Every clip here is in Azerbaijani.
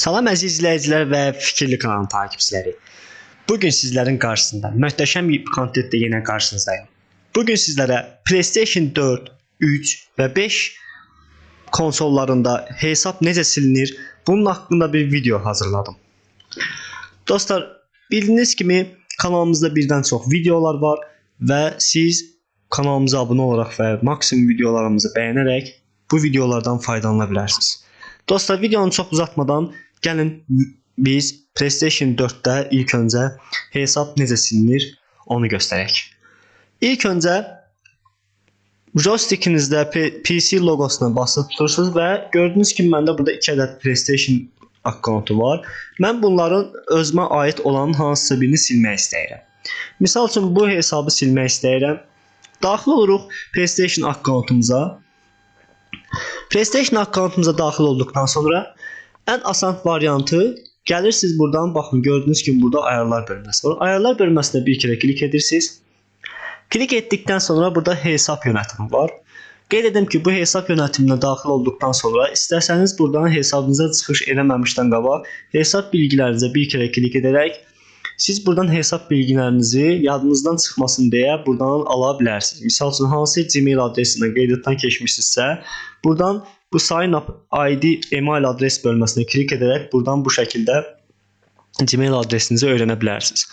Salam əziz izləyicilər və Fikirli kanalının takipçiləri. Bugün sizlərin qarşısında möhtəşəm bir kontentlə yenə qarşınızdayım. Bugün sizlərə PlayStation 4, 3 və 5 konsollarında hesab necə silinir, bunun haqqında bir video hazırladım. Dostlar, bildiyiniz kimi kanalımızda birdən çox videolar var və siz kanalımıza abunə olaraq və maksimum videolarımızı bəyənərək bu videolardan faydalana bilərsiniz. Dostlar, videonu çox uzatmadan gəlin biz PlayStation 4-də ilk öncə hesab necə silinir onu göstərək. İlk öncə joystickinizdə PC logosuna basıb tutursunuz və gördüyünüz kimi məndə burada 2 ədəd PlayStation akkauntu var. Mən bunların özümə aid olan hansısa birini silmək istəyirəm. Misal üçün bu hesabı silmək istəyirəm. Daxil oluruq PlayStation akkauntumuza. PlayStation akkauntumuza daxil olduqdan sonra ən asan variantı gəlirsiniz buradan, baxın gördüyünüz kimi burada ayarlar bölməsi var. Ayarlar bölməsinə bir kere klik edirsiniz. Klik etdikdən sonra burada hesab yönətimi var. Qeyd edim ki, bu hesab yönətiminə daxil olduqdan sonra istəsəniz buradan hesabınıza çıxış eləməmişdən qabaq hesab bilgilərinizə bir kere klik edərək siz buradan hesab bilgilərinizi yadınızdan çıxmasın deyə buradan ala bilərsiniz. Misal üçün hansı Gmail adresinə qeydiyyatdan keçmişsinizsə, buradan bu sign up ID email adres bölməsinə klik edərək buradan bu şəkildə Gmail adresinizi öyrənə bilərsiniz.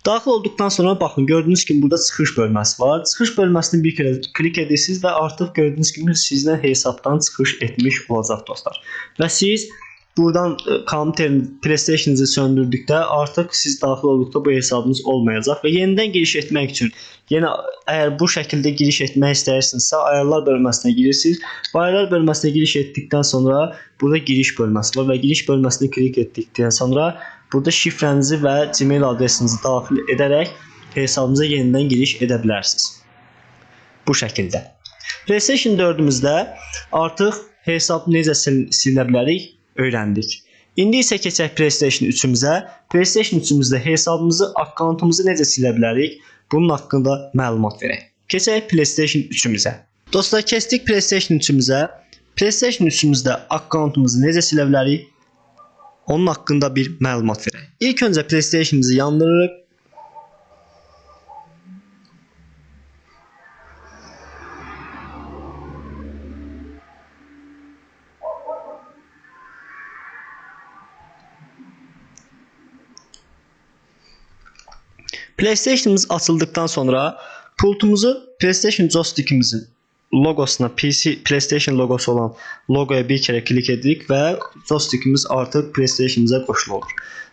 Daxil olduqdan sonra baxın gördüyünüz kimi burada çıxış bölməsi var. Çıxış bölməsini bir kere klik edirsiniz və artıq gördüyünüz kimi sizdən hesabdan çıxış etmiş olacaq dostlar. Və siz buradan kompüterin PlayStation'ınızı söndürdükdə artıq siz daxil olduqda bu hesabınız olmayacaq və yenidən giriş etmək üçün yenə əgər bu şəkildə giriş etmək istəyirsinizsə ayarlar bölməsinə girirsiniz. Ayarlar bölməsinə giriş etdikdən sonra burada giriş bölməsi var və giriş bölməsinə klik etdikdən sonra burada şifrənizi və Gmail adresinizi daxil edərək hesabınıza yenidən giriş edə bilərsiniz. Bu şəkildə. PlayStation 4-ümüzdə artıq hesab necə silə bilərik öyrəndik. İndi isə keçək PlayStation 3-ümüzə. PlayStation 3-ümüzdə hesabımızı, akkauntumuzu necə silə bilərik? Bunun haqqında məlumat verək. Keçək PlayStation 3-ümüzə. Dostlar, keçdik PlayStation 3-ümüzə. PlayStation 3-ümüzdə akkauntumuzu necə silə bilərik? Onun haqqında bir məlumat verək. İlk öncə PlayStation'ımızı yandırırıq. PlayStation'ımız açıldıktan sonra pultumuzu PlayStation joystickimizin logosuna, PlayStation logosu olan logoya bir kere klik edirik və joystickimiz artıq PlayStation'ımıza qoşulu olur.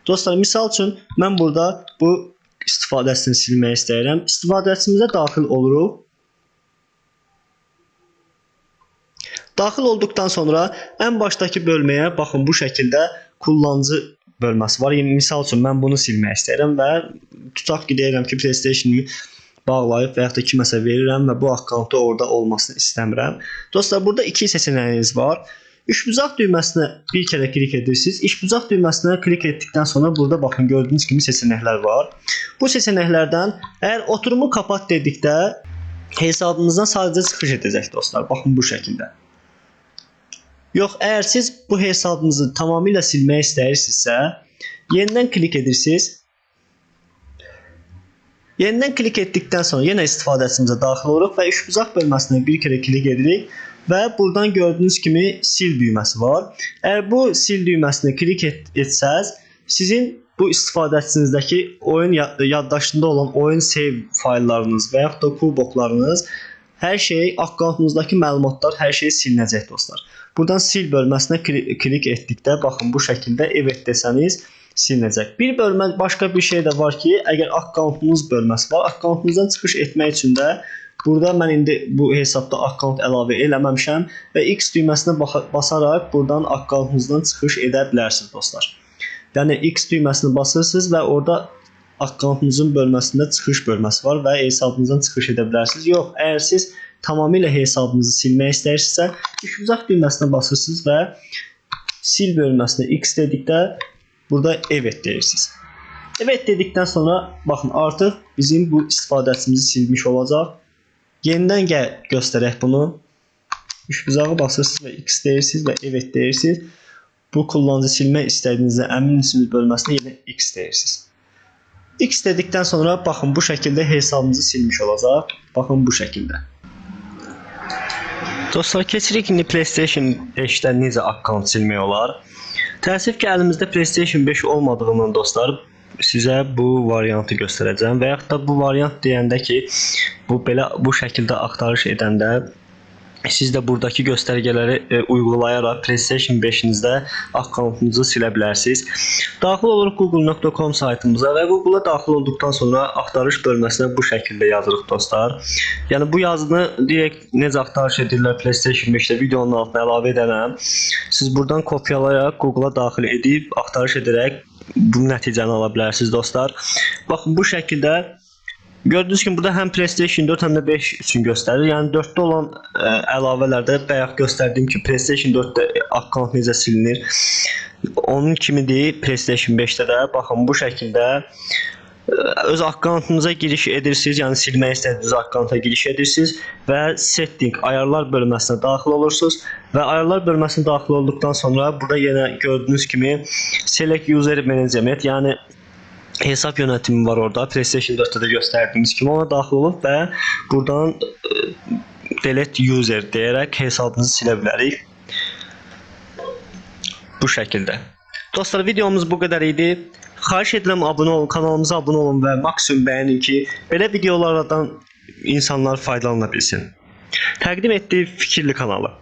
Dostlar, misal üçün mən burada bu istifadəsini silmək istəyirəm. İstifadəçimizə daxil oluruq. Daxil olduqdan sonra ən başdakı bölməyə baxın bu şəkildə kullanıcı bölməsi var. Misal üçün mən bunu silmək istəyirəm və tutaq ki, deyirəm ki, PlayStation-ımı bağlayıb və yaxud da kiməsə verirəm və bu akkauntu orada olmasını istəmirəm. Dostlar, burada iki seçənəyiniz var. Üçbucaq düyməsinə bir kere klik edirsiniz. İşbucaq düyməsinə klik etdikdən sonra burada baxın gördüyünüz kimi seçənəklər var. Bu seçənəklərdən əgər oturumu kapat dedikdə hesabınızdan sadəcə çıxış edəcək dostlar. Baxın bu şəkildə. Yox, əgər siz bu hesabınızı tamamilə silmək istəyirsinizsə, yenidən klik edirsiniz. Yenidən klik etdikdən sonra yenə istifadəçimizə daxil oluruq və üçbucaq bölməsinə bir kere klik edirik və buradan gördüyünüz kimi sil düyməsi var. Əgər bu sil düyməsinə klik etsəz, sizin bu istifadəçinizdəki oyun yaddaşında olan oyun save fayllarınız və yaxud da kuboklarınız, hər şey, akkauntunuzdakı məlumatlar, hər şey silinəcək dostlar. Buradan sil bölməsinə klik etdikdə, baxın bu şəkildə evet desəniz silinəcək. Bir bölmə, başqa bir şey də var ki, əgər akkauntunuz bölməsi var, akkauntunuzdan çıxış etmək üçün də burada mən indi bu hesabda akkaunt əlavə eləməmişəm və X düyməsinə basaraq buradan akkauntunuzdan çıxış edə bilərsiniz dostlar. Yəni X düyməsini basırsınız və orada akkauntunuzun bölməsində çıxış bölməsi var və hesabınızdan çıxış edə bilərsiniz. Yox, əgər siz tamamilə hesabınızı silmək istəyirsinizsə, üçbucaq düyməsinə basırsınız və sil bölməsinə X dedikdə burada evet deyirsiniz. Evet dedikdən sonra baxın artıq bizim bu istifadəçimizi silmiş olacaq. Yenidən göstərək bunu. Üçbucağı basırsınız və X deyirsiniz və evet deyirsiniz. bu kullanıcı silmək istədiyinizdə əminsiniz bölməsinə yenə X deyirsiniz. X dedikdən sonra baxın bu şəkildə hesabınızı silmiş olacaq. Baxın bu şəkildə. Dostlar, keçirik indi PlayStation 5-də necə akkaunt silmək olar. Təəssüf ki, əlimizdə PlayStation 5 olmadığından dostlar, sizə bu variantı göstərəcəm və yaxud da bu variant deyəndə ki, bu şəkildə axtarış edəndə siz də buradakı göstərgələri uyğulayaraq PlayStation 5-inizdə akkauntunuzu silə bilərsiniz. Daxil oluruq google.com saytımıza və Google-a daxil olduqdan sonra axtarış bölməsinə bu şəkildə yazırıq dostlar. Yəni bu yazını direkt necə axtarış edirlər PlayStation 5-də videonun altına əlavə edərəm. Siz buradan kopyalayaraq Google-a daxil edib axtarış edərək bu nəticəni ala bilərsiniz dostlar. Baxın bu şəkildə gördüyünüz kimi burada həm PlayStation 4 həm də 5 üçün göstərir. Yəni 4-də olan əlavələrdə bayaq göstərdiyim ki, PlayStation 4-də akkaunt necə silinir. Onun kimidir PlayStation 5-də də. Baxın bu şəkildə öz akkauntunuza giriş edirsiniz. Yəni silmək istədiyiniz akkaunta giriş edirsiniz və setting ayarlar bölməsinə daxil olursunuz və ayarlar bölməsinə daxil olduqdan sonra burada yenə gördüyünüz kimi select user management, yəni hesab yönətimi var orada. PlayStation 4-də də göstərdiyimiz kimi ona daxil olub və buradan delete user deyərək hesabınızı silə bilərik. Bu şəkildə. Dostlar, videomuz bu qədər idi. Xahiş edirəm abunə olun, kanalımıza abunə olun və maksimum bəyənin ki, belə videolardan insanlar faydalana bilsin. Təqdim etdiyi Fikirli kanalı.